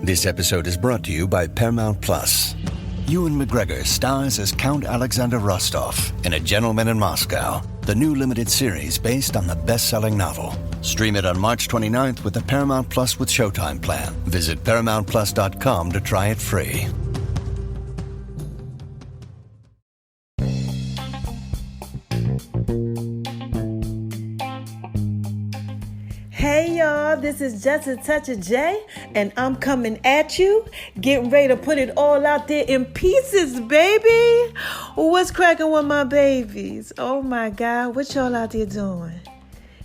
This episode is brought to you by Paramount Plus. Ewan McGregor stars as Count Alexander Rostov in A Gentleman in Moscow, the new limited series based on the best-selling novel. Stream it on March 29th with the Paramount Plus with Showtime plan. Visit ParamountPlus.com to try it free. Hey y'all, this is Just a Touch of J, and I'm coming at you, getting ready to put it all out there in pieces, baby. What's cracking with my babies? Oh my God, what y'all out there doing?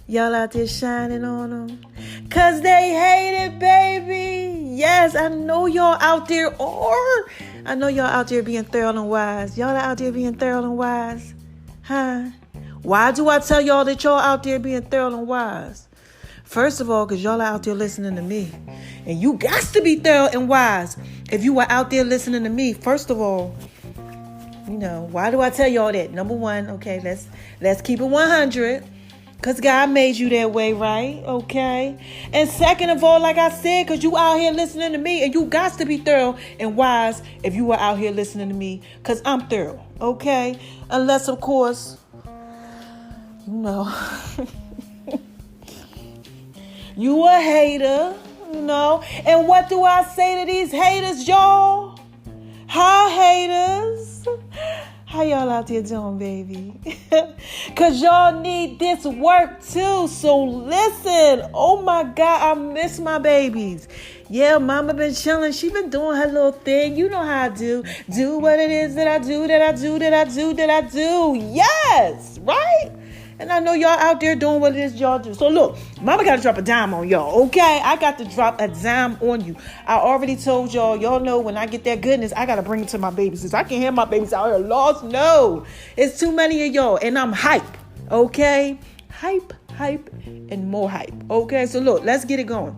Y'all out there shining on them? Cause they hate it, baby. Yes, I know y'all out there, I know y'all out there being thorough and wise. Y'all out there being thorough and wise? Huh? Why do I tell y'all that y'all out there being thorough and wise? First of all, because y'all are out there listening to me. And you got to be thorough and wise if you were out there listening to me. First of all, why do I tell y'all that? Number one, okay, let's keep it 100. Because God made you that way, right? Okay. And second of all, like I said, because you out here listening to me. And you got to be thorough and wise if you were out here listening to me. Because I'm thorough, okay? Unless, of course, you a hater, And what do I say to these haters, y'all? Hi, haters. How y'all out there doing, baby? Because y'all need this work, too. So listen. Oh, my God. I miss my babies. Yeah, mama been chilling. She been doing her little thing. You know how I do. Do what it is that I do. Yes, right? And I know y'all out there doing what it is y'all do. So look, mama got to drop a dime on y'all, okay? I got to drop a dime on you. I already told y'all know when I get that goodness, I got to bring it to my babies. Since I can't have my babies out here lost. No, it's too many of y'all. And I'm hype, okay? Hype, and more hype, okay? So look, let's get it going.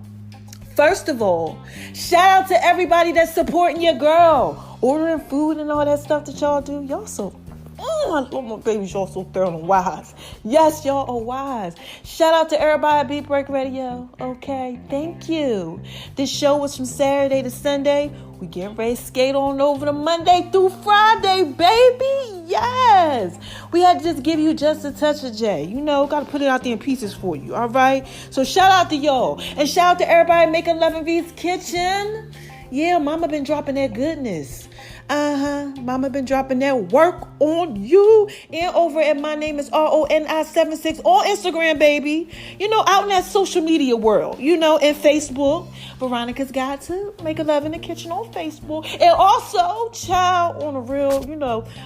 First of all, shout out to everybody that's supporting your girl. Ordering food and all that stuff that y'all do. Y'all so I love my babies. Y'all so thorough and wise. Yes, y'all are wise. Shout out to everybody at Beat Break Radio. Okay, thank you. This show was from Saturday to Sunday. We getting ready to skate on over to Monday through Friday, baby. Yes. We had to just give you just a touch of J. Got to put it out there in pieces for you. All right. So shout out to y'all. And shout out to everybody making Love and V's Kitchen. Yeah, mama been dropping that goodness. Mama been dropping that work on you. And over at My Name is RONI76 on Instagram, baby. Out in that social media world. And Facebook. Veronica's Got to Make a Love in the Kitchen on Facebook. And also, child, on a real,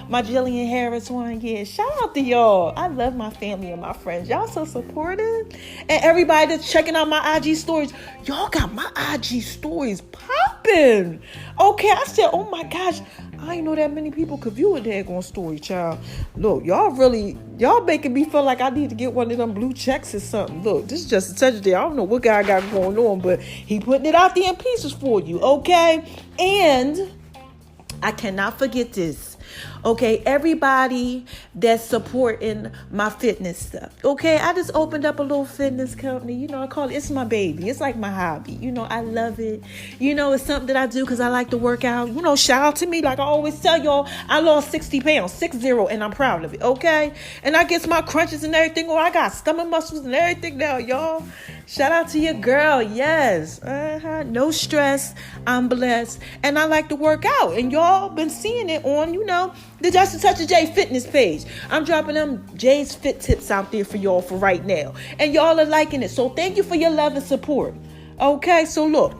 my Jillian Harris one. Yeah, shout out to y'all. I love my family and my friends. Y'all so supportive. And everybody that's checking out my IG stories. Y'all got my IG stories popping. Okay, I said, oh my gosh, I ain't know that many people could view a daggone story, child. Look, y'all making me feel like I need to get one of them blue checks or something. Look, this is just a touch of day. I don't know what guy got going on, but he putting it out there in pieces for you, okay? And I cannot forget this. Okay, everybody that's supporting my fitness stuff. Okay, I just opened up a little fitness company. I call it's my baby. It's like my hobby. I love it. It's something that I do because I like to work out. Shout out to me. Like I always tell y'all, I lost 60 pounds, 60, and I'm proud of it. Okay, and I get my crunches and everything. I got stomach muscles and everything now, y'all. Shout out to your girl. Yes. No stress. I'm blessed. And I like to work out. And y'all been seeing it on, the Just a Touch of J fitness page. I'm dropping them J's fit tips out there for y'all for right now. And y'all are liking it. So thank you for your love and support. Okay. So look,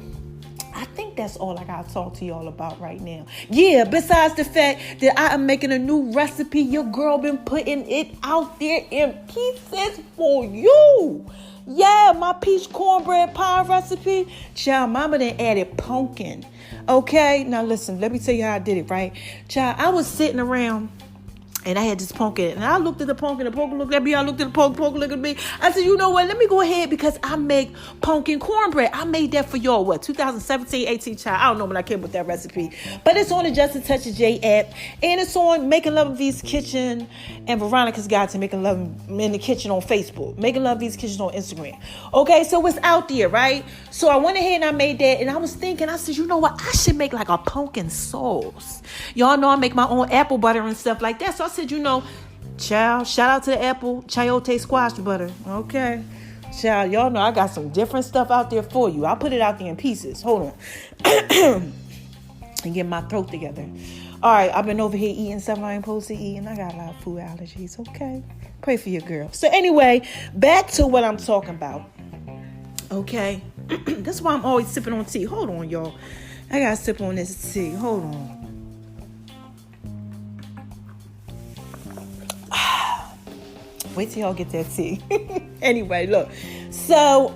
I think that's all I got to talk to y'all about right now. Yeah, besides the fact that I am making a new recipe, your girl been putting it out there in pieces for you. Yeah, my peach cornbread pie recipe. Child, mama done added pumpkin. Okay, now listen, let me tell you how I did it, right? Child, I was sitting around And I had this pumpkin, and I looked at the pumpkin looked at me, I looked at the pumpkin looked at me. I said, you know what, let me go ahead, because I make pumpkin cornbread. I made that for y'all, 2017, 18, child. I don't know when I came with that recipe. But it's on the Just a Touch of J app, and it's on Making Love of V's Kitchen and Veronica's Guide to Making Love in the Kitchen on Facebook. Making Love of V's Kitchen on Instagram. Okay, so it's out there, right? So I went ahead and I made that, and I was thinking, I said, you know what, I should make like a pumpkin sauce. Y'all know I make my own apple butter and stuff like that. So I said, you know, child, shout out to the apple chayote squash butter. Okay. Child, y'all know I got some different stuff out there for you. I'll put it out there in pieces. Hold on. And get my throat together. All right, I've been over here eating stuff I ain't supposed to eat, and I got a lot of food allergies. Okay. Pray for your girl. So anyway, back to what I'm talking about. Okay. That's why I'm always sipping on tea. Hold on, y'all. I gotta sip on this tea. Hold on. Wait till y'all get that tea. Anyway, look. So,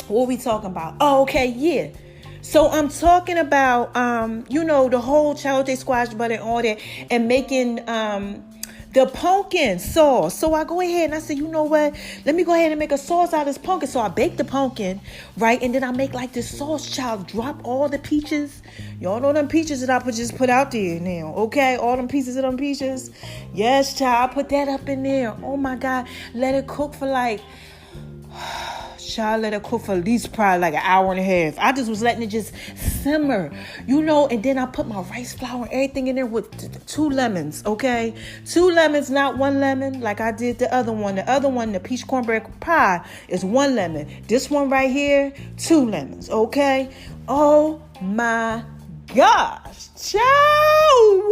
what are we talking about? Oh, okay, yeah. So I'm talking about, the whole chayote squash butter and all that, and making the pumpkin sauce. So I go ahead and I say, you know what? Let me go ahead and make a sauce out of this pumpkin. So I bake the pumpkin, right? And then I make like this sauce, child. Drop all the peaches. Y'all know them peaches that I just put out there now, okay? All them pieces of them peaches. Yes, child. I put that up in there. Oh, my God. Let it cook for like... Child, let it cook for at least probably like an hour and a half. I just was letting it just simmer, and then I put my rice flour and everything in there with 2 lemons, okay? 2 lemons, not 1 lemon like I did the other one. The other one, the peach cornbread pie, is 1 lemon. This one right here, 2 lemons, okay? Oh my gosh, child,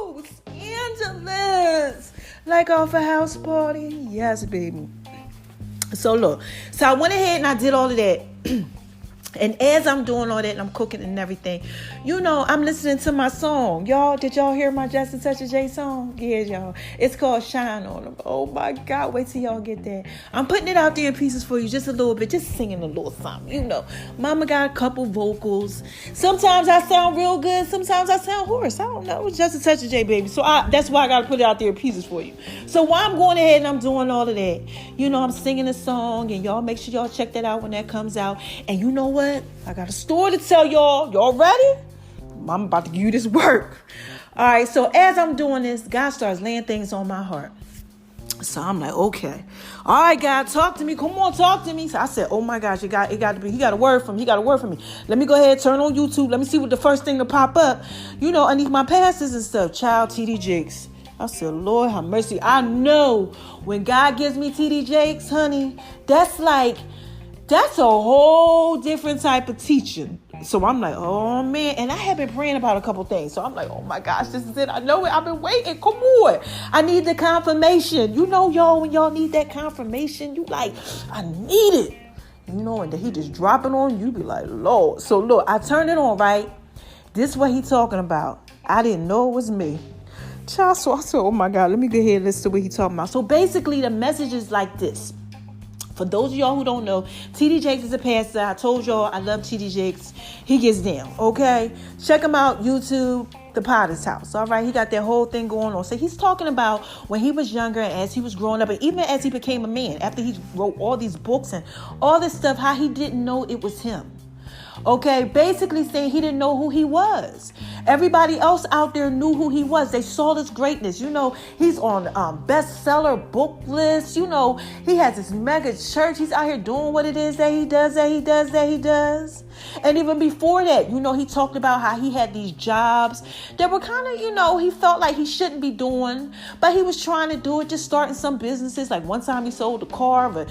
woo! Scandalous! Like off a house party? Yes, baby. So look, so I went ahead and I did all of that. And as I'm doing all that and I'm cooking and everything, I'm listening to my song. Y'all, did y'all hear my Just a Touch of J song? Yeah, y'all. It's called Shine On Them. Oh, my God. Wait till y'all get that. I'm putting it out there in pieces for you just a little bit. Just singing a little something, Mama got a couple vocals. Sometimes I sound real good. Sometimes I sound hoarse. I don't know. It's Just a Touch of J, baby. So that's why I got to put it out there in pieces for you. So while I'm going ahead and I'm doing all of that, I'm singing a song. And y'all make sure y'all check that out when that comes out. And you know what? I got a story to tell y'all. Y'all ready? I'm about to give you this work. All right. So as I'm doing this, God starts laying things on my heart. So I'm like, okay. All right, God, talk to me. Come on, talk to me. So I said, oh my gosh, he got a word from me. He got a word from me. Let me go ahead, turn on YouTube. Let me see what the first thing to pop up. Underneath my pastors and stuff. Child, TD Jakes. I said, Lord, have mercy. I know when God gives me TD Jakes, honey, that's a whole different type of teaching. So I'm like, oh, man. And I have been praying about a couple things. So I'm like, oh, my gosh, this is it. I know it. I've been waiting. Come on. I need the confirmation. Y'all, when y'all need that confirmation, you like, I need it. And then he just drop it on you. Be like, Lord. So, look, I turned it on, right? This is what he talking about. I didn't know it was me. Child, so I said, oh, my God, let me go ahead and listen to what he talking about. So, basically, the message is like this. For those of y'all who don't know, TD Jakes is a pastor. I told y'all I love TD Jakes. He gets down, okay? Check him out, YouTube, The Potter's House, all right? He got that whole thing going on. So he's talking about when he was younger and as he was growing up, and even as he became a man, after he wrote all these books and all this stuff, how he didn't know it was him. Okay, basically saying he didn't know who he was. Everybody else out there knew who he was. They saw this greatness. He's on bestseller book lists. He has this mega church. He's out here doing what it is that he does. And even before that, he talked about how he had these jobs that were kind of, he felt like he shouldn't be doing, but he was trying to do it, just starting some businesses. Like one time he sold a car, but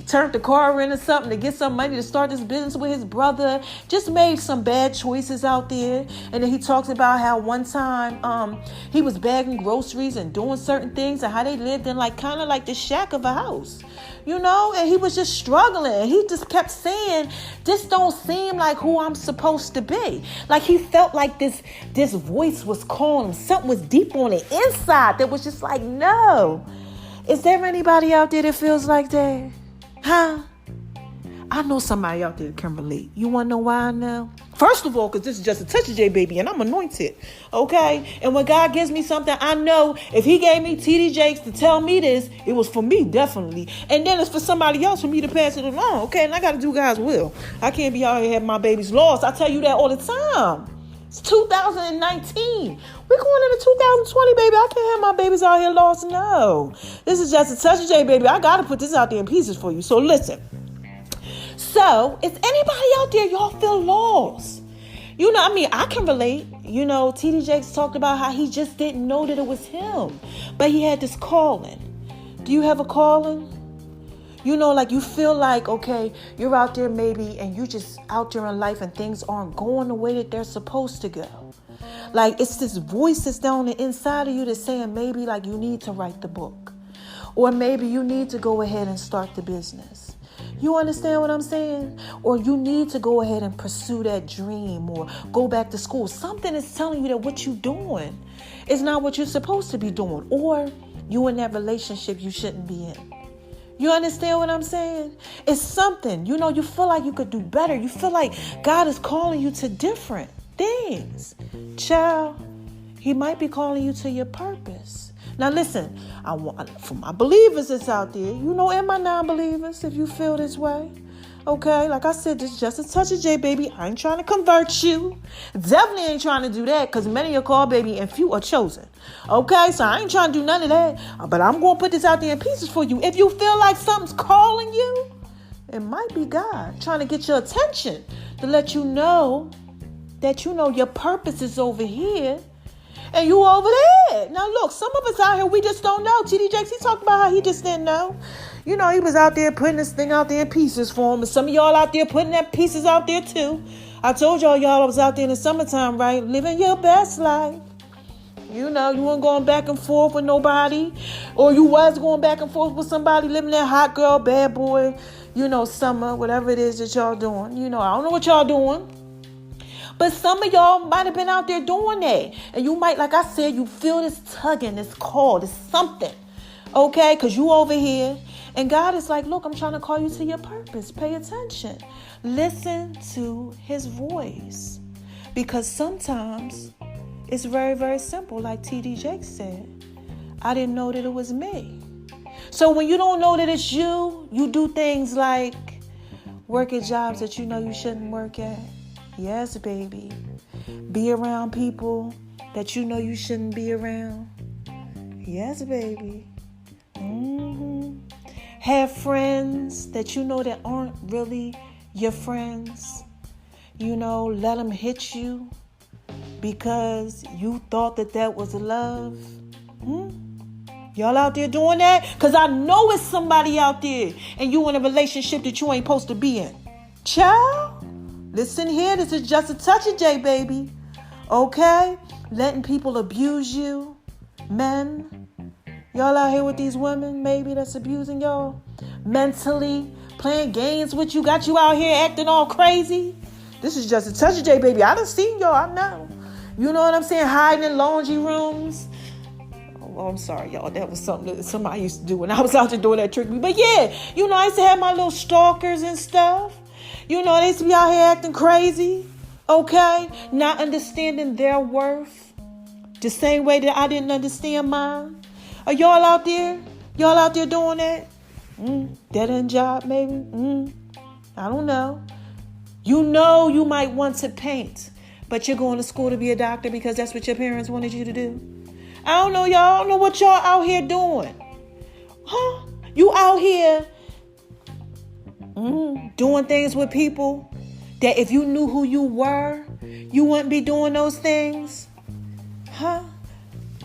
turned the car into something to get some money to start this business with his brother. Just made some bad choices out there. And then he talks about how one time he was bagging groceries and doing certain things and how they lived in kind of like the shack of a house. And he was just struggling. He just kept saying, this don't seem like who I'm supposed to be. Like he felt like this voice was calling him. Something was deep on the inside that was just like, no. Is there anybody out there that feels like that? Huh? I know somebody out there can relate. You want to know why I know? First of all, because this is just a touch of J, baby, and I'm anointed, okay? And when God gives me something, I know if he gave me TD Jakes to tell me this, it was for me, definitely. And then it's for somebody else for me to pass it along, okay? And I got to do God's will. I can't be out here having my babies lost. I tell you that all the time. It's 2019. We're going into 2020, baby. I can't have my babies out here lost. No. This is just a touch of J, baby. I got to put this out there in pieces for you. So listen. So, is anybody out there, y'all feel lost? You know, I mean, I can relate. You know, TD Jakes talked about how he just didn't know that it was him. But he had this calling. Do you have a calling? You know, like you feel like, okay, you're out there maybe and you just out there in life and things aren't going the way that they're supposed to go. Like it's this voice that's down the inside of you that's saying maybe like you need to write the book. Or maybe you need to go ahead and start the business. You understand what I'm saying? Or you need to go ahead and pursue that dream or go back to school. Something is telling you that what you're doing is not what you're supposed to be doing. Or you in that relationship you shouldn't be in. You understand what I'm saying? It's something, you know, you feel like you could do better. You feel like God is calling you to different things. Child, he might be calling you to your purpose. Now listen, I want for my believers that's out there, you know, and my non-believers, if you feel this way. Okay, like I said, this is just a touch of J, baby. I ain't trying to convert you. Definitely ain't trying to do that because many are called, baby, and few are chosen. Okay, so I ain't trying to do none of that. But I'm going to put this out there in pieces for you. If you feel like something's calling you, it might be God trying to get your attention to let you know that, you know, your purpose is over here and you over there. Now, look, some of us out here, we just don't know. TD Jakes, he talked about how he just didn't know. You know, he was out there putting this thing out there in pieces for him. And some of y'all out there putting that pieces out there too. I told y'all I was out there in the summertime, right? Living your best life. You know, you weren't going back and forth with nobody. Or you was going back and forth with somebody living that hot girl, bad boy, you know, summer, whatever it is that y'all doing. You know, I don't know what y'all doing. But some of y'all might have been out there doing that. And you might, like I said, you feel this tugging, this call, this something. Okay? Because you over here. And God is like, look, I'm trying to call you to your purpose. Pay attention. Listen to his voice. Because sometimes it's very, very simple. Like TD Jakes said, I didn't know that it was me. So when you don't know that it's you, you do things like work at jobs that you know you shouldn't work at. Yes, baby. Be around people that you know you shouldn't be around. Yes, baby. Have friends that you know that aren't really your friends. You know, let them hit you because you thought that was love. Y'all out there doing that? Because I know it's somebody out there and you in a relationship that you ain't supposed to be in. Child, listen here. This is just a touch of J, baby. Okay? Letting people abuse you. Men. Y'all out here with these women, maybe that's abusing y'all. Mentally. Playing games with you. Got you out here acting all crazy. This is just a touch of J, baby. I done seen y'all. I know. You know what I'm saying? Hiding in laundry rooms. Oh, I'm sorry, y'all. That was something that somebody used to do when I was out there doing that trick. But yeah, you know, I used to have my little stalkers and stuff. You know, they used to be out here acting crazy. Okay? Not understanding their worth. The same way that I didn't understand mine. Are y'all out there? Y'all out there doing that? Dead end job, maybe? I don't know. You know you might want to paint, but you're going to school to be a doctor because that's what your parents wanted you to do. I don't know, y'all. I don't know what y'all out here doing. Huh? You out here doing things with people that if you knew who you were, you wouldn't be doing those things? Huh?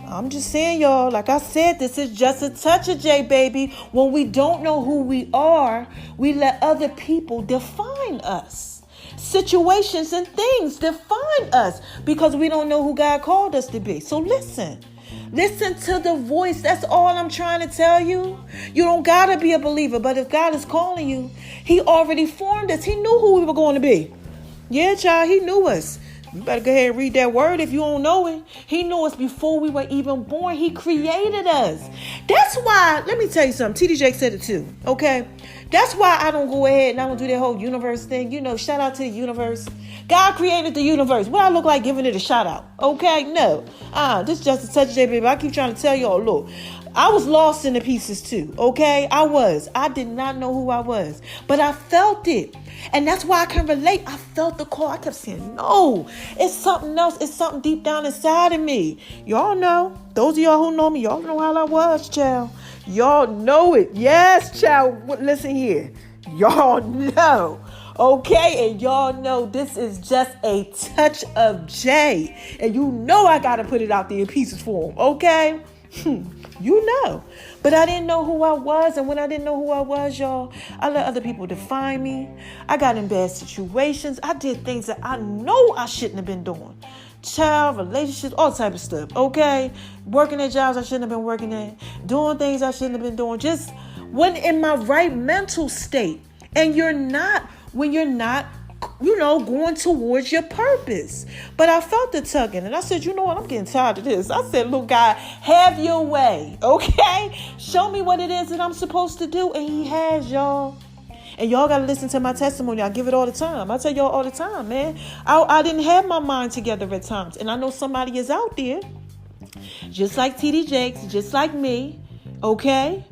I'm just saying, y'all, like I said, this is just a touch of J, baby. When we don't know who we are, we let other people define us. Situations and things define us because we don't know who God called us to be. So listen to the voice. That's all I'm trying to tell you. You don't got to be a believer, but if God is calling you, he already formed us. He knew who we were going to be. Yeah, child, he knew us. You better go ahead and read that word if you don't know it. He knew us before we were even born. He created us. That's why, let me tell you something. TD Jakes said it too, okay? That's why I don't go ahead and I don't do that whole universe thing. You know, shout out to the universe. God created the universe. What I look like giving it a shout out, okay? No. This is just a touch of J, baby. I keep trying to tell y'all, look. I was lost in the pieces too, okay? I was. I did not know who I was. But I felt it. And that's why I can relate. I felt the call. I kept saying, no, it's something else. It's something deep down inside of me. Y'all know. Those of y'all who know me, y'all know how I was, child. Y'all know it. Yes, child. Listen here. Y'all know. Okay, and y'all know this is just a touch of J. And you know I got to put it out there in pieces for him, okay? You know. But I didn't know who I was. And when I didn't know who I was, y'all, I let other people define me. I got in bad situations. I did things that I know I shouldn't have been doing. Child, relationships, all type of stuff, okay? Working at jobs I shouldn't have been working at. Doing things I shouldn't have been doing. Just wasn't in my right mental state. And you're not when you're not, you know, going towards your purpose. But I felt the tugging. And I said, you know what? I'm getting tired of this. I said, look, God, have your way, okay? Show me what it is that I'm supposed to do. And he has, y'all. And y'all got to listen to my testimony. I give it all the time. I tell y'all all the time, man. I didn't have my mind together at times. And I know somebody is out there, just like TD Jakes, just like me, okay?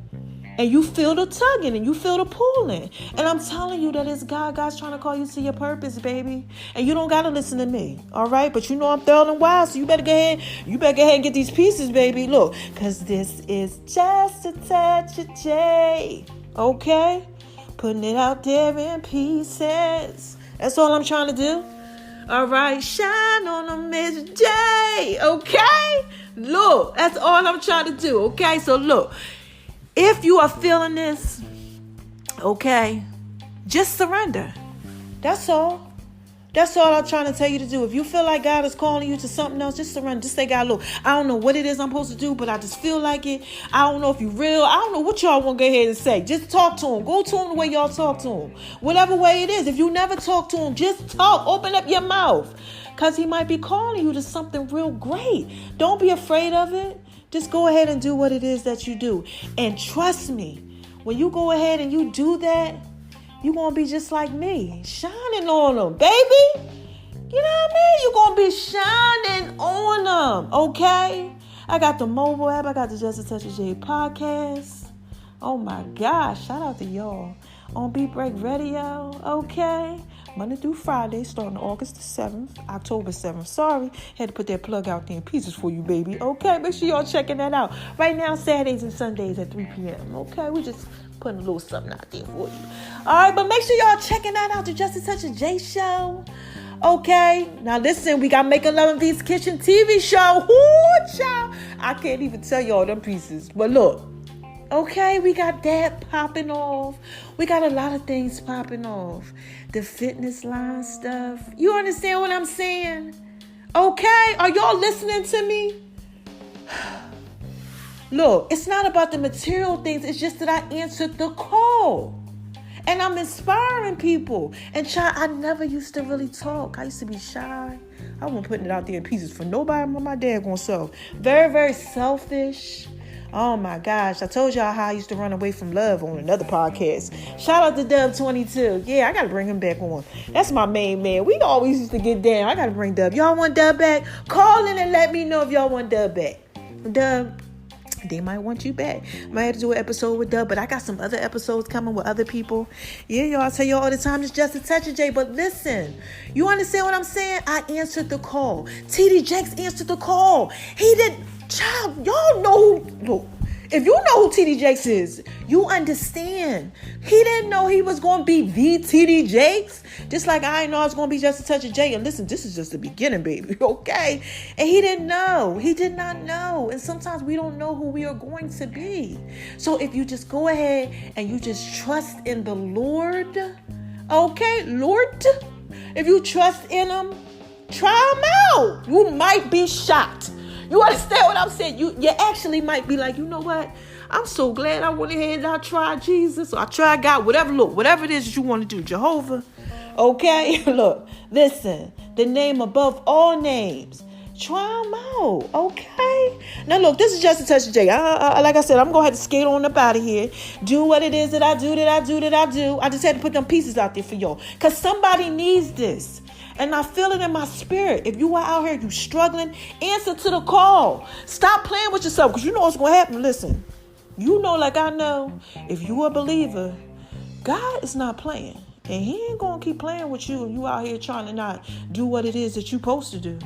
And you feel the tugging and you feel the pulling. And I'm telling you that it's God. God's trying to call you to your purpose, baby. And you don't got to listen to me, all right? But you know I'm thorough and wise, so you better go ahead and get these pieces, baby. Look, because this is just a touch of J, okay? Putting it out there in pieces. That's all I'm trying to do. All right, shine on a Miss J, okay? Look, that's all I'm trying to do, okay? So look, if you are feeling this, okay, just surrender. That's all. That's all I'm trying to tell you to do. If you feel like God is calling you to something else, just surrender. Just say, God, look, I don't know what it is I'm supposed to do, but I just feel like it. I don't know if you're real. I don't know what y'all want to go ahead and say. Just talk to him. Go to him the way y'all talk to him. Whatever way it is. If you never talk to him, just talk. Open up your mouth. Because he might be calling you to something real great. Don't be afraid of it. Just go ahead and do what it is that you do. And trust me, when you go ahead and you do that, you're going to be just like me, shining on them, baby. You know what I mean? You're going to be shining on them, okay? I got the mobile app. I got the Just a Touch of J podcast. Oh, my gosh. Shout out to y'all on Beat Break Radio, okay? Monday through Friday, starting August the 7th, October 7th. Sorry, had to put that plug out there in pieces for you, baby. Okay, make sure y'all checking that out. Right now, Saturdays and Sundays at 3 p.m. Okay, we just putting a little something out there for you. All right, but make sure y'all checking that out, the Just a Touch of J show. Okay, now listen, we got Make a Love in These Kitchen TV show. Ooh, child. I can't even tell y'all them pieces, but look. Okay, we got that popping off. We got a lot of things popping off. The fitness line stuff. You understand what I'm saying? Okay, are y'all listening to me? Look, it's not about the material things. It's just that I answered the call. And I'm inspiring people. And child, I never used to really talk. I used to be shy. I wasn't putting it out there in pieces for nobody but my daggone self. Very, very selfish. Oh my gosh, I told y'all how I used to run away from love on another podcast. Shout out to Dub22. Yeah, I got to bring him back on. That's my main man. We always used to get down. I got to bring Dub. Y'all want Dub back? Call in and let me know if y'all want Dub back. Dub, they might want you back. Might have to do an episode with Dub, but I got some other episodes coming with other people. Yeah, y'all, I tell y'all all the time, it's just a touch of J. But listen, you understand what I'm saying? I answered the call. TD Jakes answered the call. He did. Child, y'all know who. Look, if you know who TD Jakes is, you understand. He didn't know he was going to be the TD Jakes. Just like I didn't know I was going to be Just a Touch of J. And listen, this is just the beginning, baby. Okay? And he didn't know. He did not know. And sometimes we don't know who we are going to be. So if you just go ahead and you just trust in the Lord. Okay? Lord. If you trust in him, try him out. You might be shocked. You understand what I'm saying? You actually might be like, you know what? I'm so glad I went ahead and I tried Jesus. Or I tried God. Whatever it is that you want to do. Jehovah. Okay? Look, listen. the name above all names. Try them out, okay? Now, look, this is just a touch of J. Like I said, I'm going to have to skate on up out of here. Do what it is that I do. I just had to put them pieces out there for y'all. Because somebody needs this. And I feel it in my spirit. If you are out here, you struggling, answer to the call. Stop playing with yourself, because you know what's going to happen. Listen, you know like I know, if you a believer, God is not playing. And he ain't going to keep playing with you and you out here trying to not do what it is that you're supposed to do.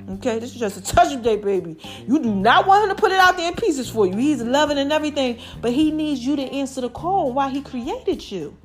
Okay, this is just a touch of day, baby. You do not want him to put it out there in pieces for you. He's loving and everything, but he needs you to answer the call why he created you.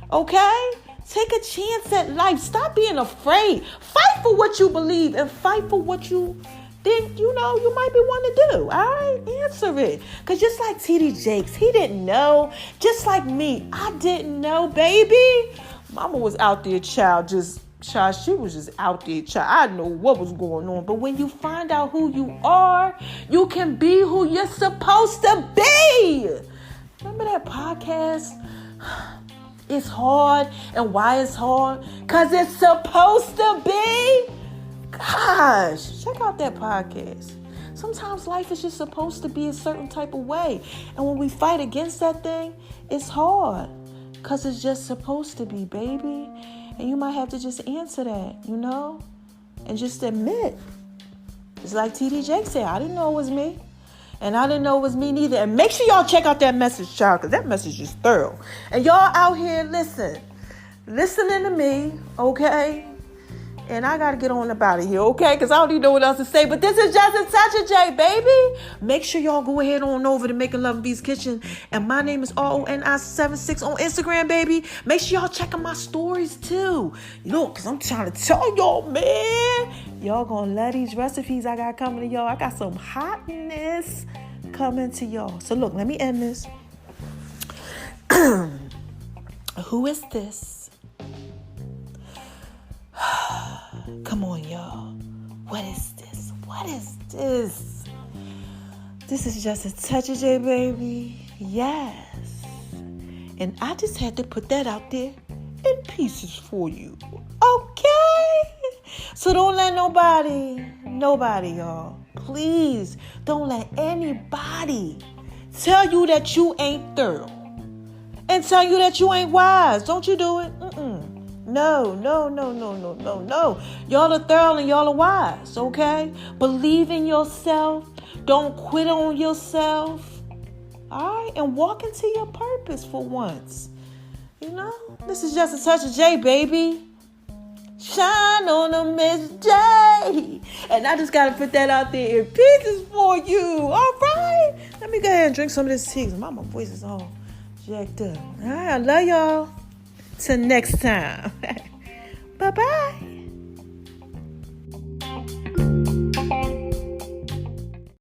Okay? Take a chance at life. Stop being afraid. Fight for what you believe and fight for what you think, you might be wanting to do. All right? Answer it. Because just like T.D. Jakes, he didn't know. Just like me, I didn't know, baby. Mama was out there, child, she was just out there, child. I didn't know what was going on. But when you find out who you are, you can be who you're supposed to be. Remember that podcast? It's hard. And why it's hard? Because it's supposed to be. Gosh, check out that podcast. Sometimes life is just supposed to be a certain type of way. And when we fight against that thing, it's hard. Because it's just supposed to be, baby. And you might have to just answer that, and just admit. It's like T.D. Jakes said, I didn't know it was me. And I didn't know it was me neither. And make sure y'all check out that message, child, because that message is thorough. And y'all out here, listening to me, okay? And I got to get on up out of here, okay? Because I don't even know what else to say. But this is just a touch of J, baby. Make sure y'all go ahead on over to Making Love in V's Kitchen. And my name is RONI76 on Instagram, baby. Make sure y'all check out my stories, too. Look, because I'm trying to tell y'all, man. Y'all going to love these recipes I got coming to y'all. I got some hotness coming to y'all. So, look, let me end this. Who is this? Come on, y'all. What is this? This is just a touch of J, baby. Yes. And I just had to put that out there in pieces for you. Okay? So don't let nobody, y'all. Please don't let anybody tell you that you ain't thorough and tell you that you ain't wise. Don't you do it. No. Y'all are thorough and y'all are wise, okay? Believe in yourself. Don't quit on yourself. All right? And walk into your purpose for once. This is just a touch of J, baby. Shine on a Miss J. And I just got to put that out there in pieces for you. All right? Let me go ahead and drink some of this tea. My voice is all jacked up. All right, I love y'all. Till next time. Bye-bye.